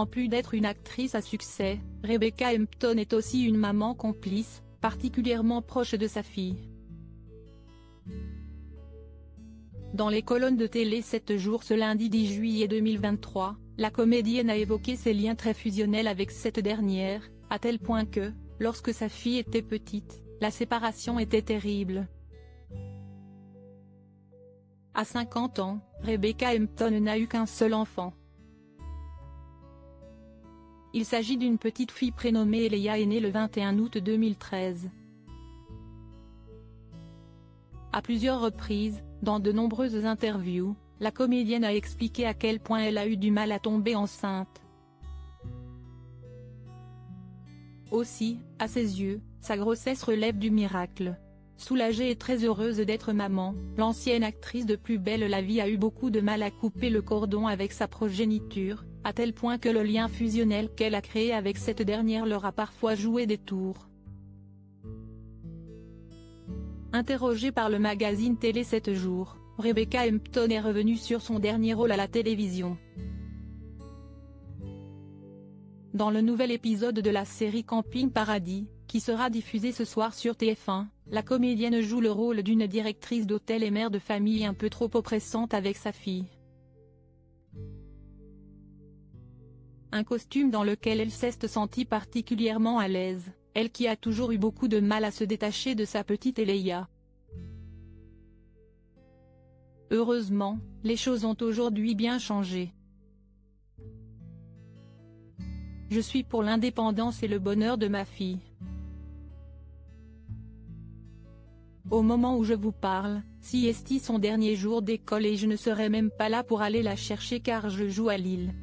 En plus d'être une actrice à succès, Rebecca Hampton est aussi une maman complice, particulièrement proche de sa fille. Dans les colonnes de Télé 7 jours ce lundi 10 juillet 2023, la comédienne a évoqué ses liens très fusionnels avec cette dernière, à tel point que, lorsque sa fille était petite, la séparation était terrible. À 50 ans, Rebecca Hampton n'a eu qu'un seul enfant. Il s'agit d'une petite fille prénommée Leia et née le 21 août 2013. À plusieurs reprises, dans de nombreuses interviews, la comédienne a expliqué à quel point elle a eu du mal à tomber enceinte. Aussi, à ses yeux, sa grossesse relève du miracle. Soulagée et très heureuse d'être maman, l'ancienne actrice de Plus belle la vie a eu beaucoup de mal à couper le cordon avec sa progéniture, à tel point que le lien fusionnel qu'elle a créé avec cette dernière leur a parfois joué des tours. Interrogée par le magazine Télé 7 jours, Rebecca Hampton est revenue sur son dernier rôle à la télévision. Dans le nouvel épisode de la série Camping Paradis, qui sera diffusé ce soir sur TF1, la comédienne joue le rôle d'une directrice d'hôtel et mère de famille un peu trop oppressante avec sa fille. Un costume dans lequel elle s'est sentie particulièrement à l'aise, elle qui a toujours eu beaucoup de mal à se détacher de sa petite Leia. Heureusement, les choses ont aujourd'hui bien changé. Je suis pour l'indépendance et le bonheur de ma fille. Au moment où je vous parle, c'est son dernier jour d'école et je ne serai même pas là pour aller la chercher car je joue à Lille.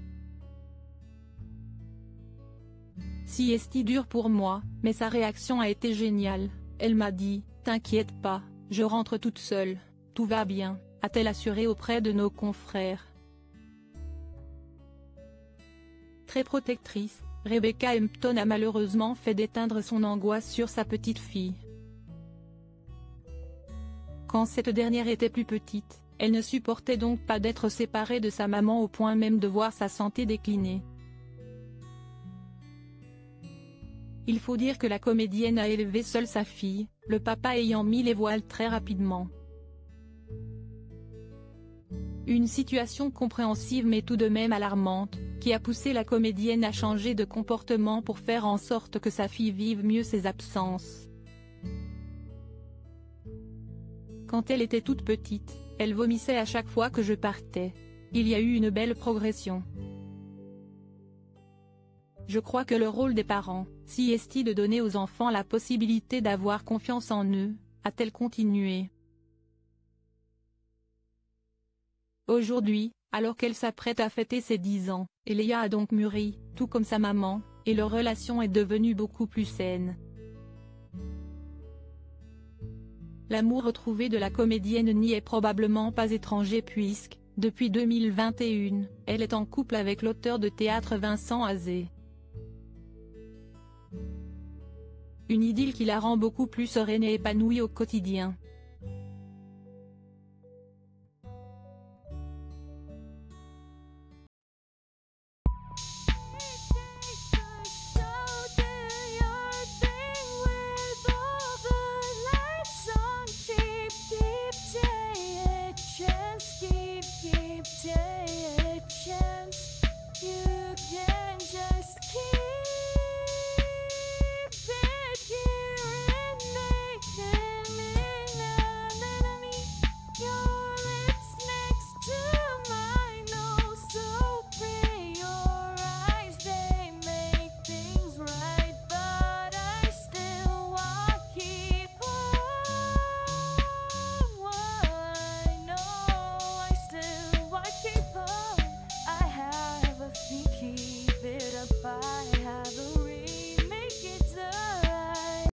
C'est dur pour moi, mais sa réaction a été géniale. Elle m'a dit « T'inquiète pas, je rentre toute seule, tout va bien », a-t-elle assuré auprès de nos confrères. Très protectrice, Rebecca Hampton a malheureusement fait déteindre son angoisse sur sa petite fille. Quand cette dernière était plus petite, elle ne supportait donc pas d'être séparée de sa maman au point même de voir sa santé décliner. Il faut dire que la comédienne a élevé seule sa fille, le papa ayant mis les voiles très rapidement. Une situation compréhensive mais tout de même alarmante, qui a poussé la comédienne à changer de comportement pour faire en sorte que sa fille vive mieux ses absences. Quand elle était toute petite, elle vomissait à chaque fois que je partais. Il y a eu une belle progression. Je crois que le rôle des parents, c'est de donner aux enfants la possibilité d'avoir confiance en eux, a-t-elle continué. Aujourd'hui, alors qu'elle s'apprête à fêter ses 10 ans, Leia a donc mûri, tout comme sa maman, et leur relation est devenue beaucoup plus saine. L'amour retrouvé de la comédienne n'y est probablement pas étranger puisque, depuis 2021, elle est en couple avec l'auteur de théâtre Vincent Azé. Une idylle qui la rend beaucoup plus sereine et épanouie au quotidien.